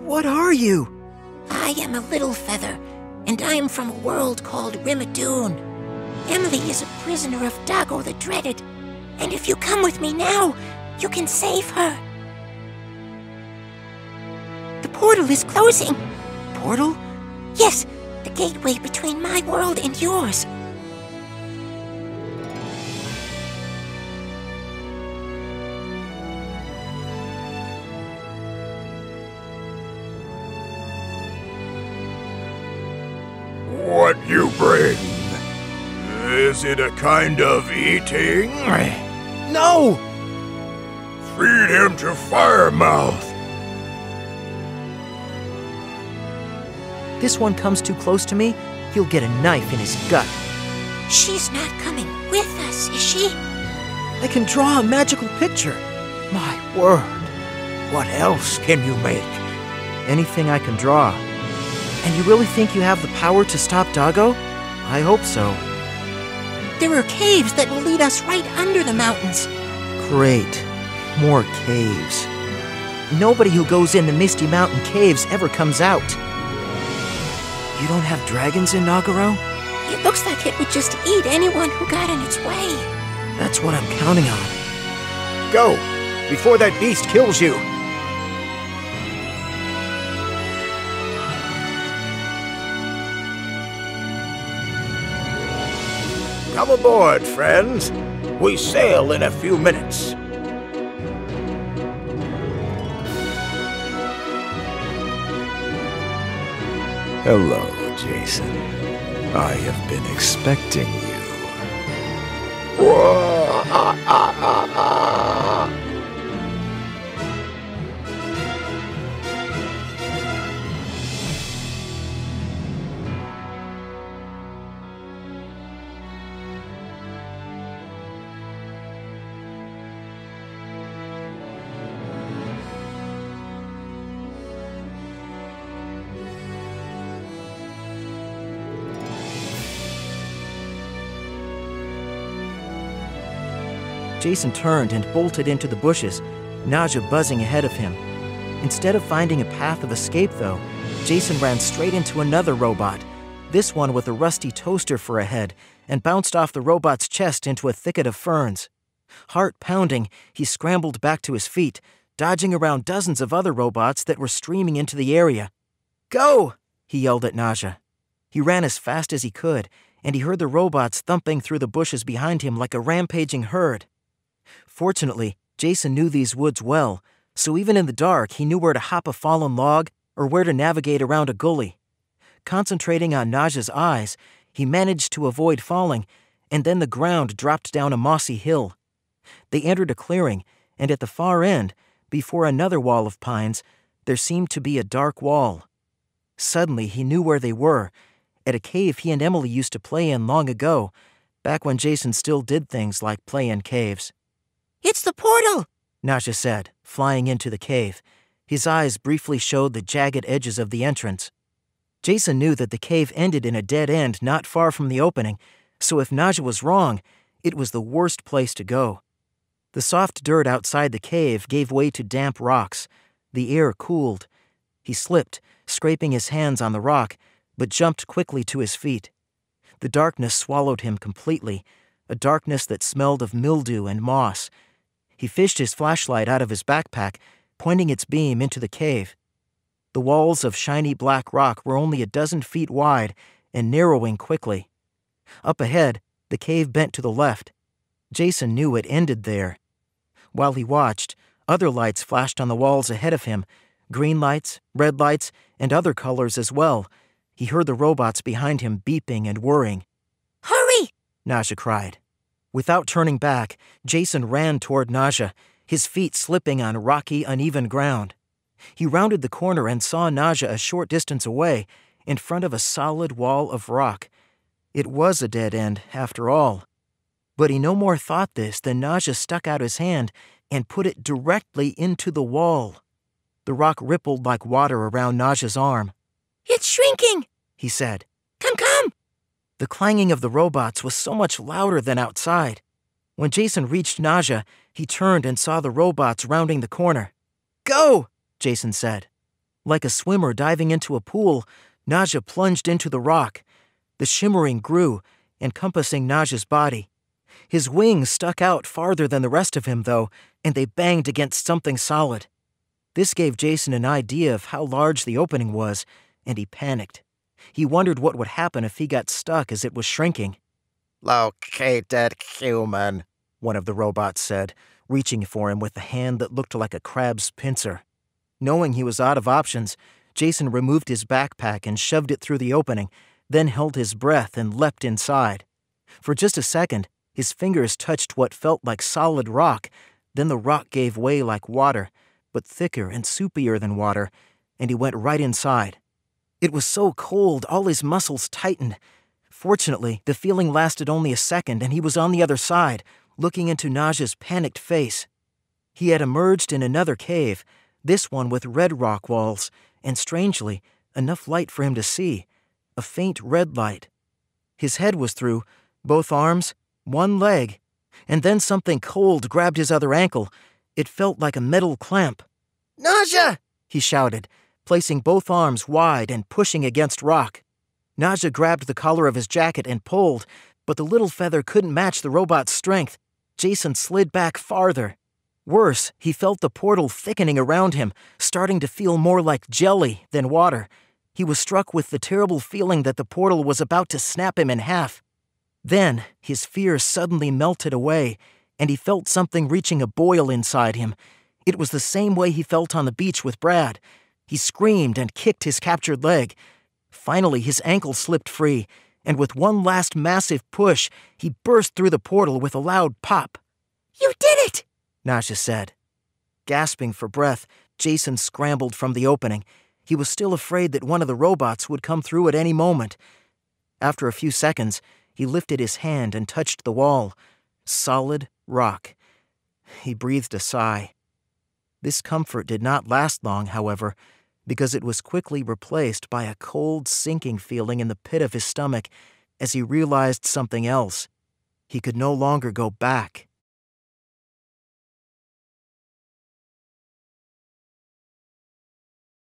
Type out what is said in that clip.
What are you? I am a little feather, and I am from a world called Rymadoon. Emily is a prisoner of Dago the Dreaded, and if you come with me now, you can save her. The portal is closing. Portal? Yes, the gateway between my world and yours. What you bring? Is it a kind of eating? No! Feed him to Firemouth. This one comes too close to me, he'll get a knife in his gut. She's not coming with us, is she? I can draw a magical picture. My word. What else can you make? Anything I can draw. And you really think you have the power to stop Dago? I hope so. There are caves that will lead us right under the mountains. Great. More caves. Nobody who goes in the Misty Mountain caves ever comes out. You don't have dragons in Nogero? It looks like it would just eat anyone who got in its way. That's what I'm counting on. Go, before that beast kills you. Come aboard, friends. We sail in a few minutes. Hello, Jason. I have been expecting you. Jason turned and bolted into the bushes, Naja buzzing ahead of him. Instead of finding a path of escape, though, Jason ran straight into another robot, this one with a rusty toaster for a head, and bounced off the robot's chest into a thicket of ferns. Heart pounding, he scrambled back to his feet, dodging around dozens of other robots that were streaming into the area. "Go!" he yelled at Naja. He ran as fast as he could, and he heard the robots thumping through the bushes behind him like a rampaging herd. Fortunately, Jason knew these woods well, so even in the dark, he knew where to hop a fallen log or where to navigate around a gully. Concentrating on Naja's eyes, he managed to avoid falling, and then the ground dropped down a mossy hill. They entered a clearing, and at the far end, before another wall of pines, there seemed to be a dark wall. Suddenly, he knew where they were, at a cave he and Emily used to play in long ago, back when Jason still did things like play in caves. It's the portal, Naja said, flying into the cave. His eyes briefly showed the jagged edges of the entrance. Jason knew that the cave ended in a dead end not far from the opening, so if Naja was wrong, it was the worst place to go. The soft dirt outside the cave gave way to damp rocks. The air cooled. He slipped, scraping his hands on the rock, but jumped quickly to his feet. The darkness swallowed him completely, a darkness that smelled of mildew and moss. He fished his flashlight out of his backpack, pointing its beam into the cave. The walls of shiny black rock were only a dozen feet wide and narrowing quickly. Up ahead, the cave bent to the left. Jason knew it ended there. While he watched, other lights flashed on the walls ahead of him, green lights, red lights, and other colors as well. He heard the robots behind him beeping and whirring. Hurry! Naja cried. Without turning back, Jason ran toward Naja, his feet slipping on rocky, uneven ground. He rounded the corner and saw Naja a short distance away, in front of a solid wall of rock. It was a dead end, after all. But he no more thought this than Naja stuck out his hand and put it directly into the wall. The rock rippled like water around Naja's arm. It's shrinking, he said. Come! The clanging of the robots was so much louder than outside. When Jason reached Naja, he turned and saw the robots rounding the corner. "Go!" Jason said. Like a swimmer diving into a pool, Naja plunged into the rock. The shimmering grew, encompassing Naja's body. His wings stuck out farther than the rest of him, though, and they banged against something solid. This gave Jason an idea of how large the opening was, and he panicked. He wondered what would happen if he got stuck as it was shrinking. Located human, one of the robots said, reaching for him with a hand that looked like a crab's pincer. Knowing he was out of options, Jason removed his backpack and shoved it through the opening, then held his breath and leapt inside. For just a second, his fingers touched what felt like solid rock, then the rock gave way like water, but thicker and soupier than water, and he went right inside. It was so cold, all his muscles tightened. Fortunately, the feeling lasted only a second, and he was on the other side, looking into Naja's panicked face. He had emerged in another cave, this one with red rock walls, and strangely, enough light for him to see, a faint red light. His head was through, both arms, one leg, and then something cold grabbed his other ankle. It felt like a metal clamp. Naja! He shouted, placing both arms wide and pushing against rock. Naja grabbed the collar of his jacket and pulled, but the little feather couldn't match the robot's strength. Jason slid back farther. Worse, he felt the portal thickening around him, starting to feel more like jelly than water. He was struck with the terrible feeling that the portal was about to snap him in half. Then, his fear suddenly melted away, and he felt something reaching a boil inside him. It was the same way he felt on the beach with Brad. He screamed and kicked his captured leg. Finally, his ankle slipped free, and with one last massive push, he burst through the portal with a loud pop. You did it! Naja said. Gasping for breath, Jason scrambled from the opening. He was still afraid that one of the robots would come through at any moment. After a few seconds, he lifted his hand and touched the wall. Solid rock. He breathed a sigh. This comfort did not last long, however, because it was quickly replaced by a cold, sinking feeling in the pit of his stomach as he realized something else. He could no longer go back.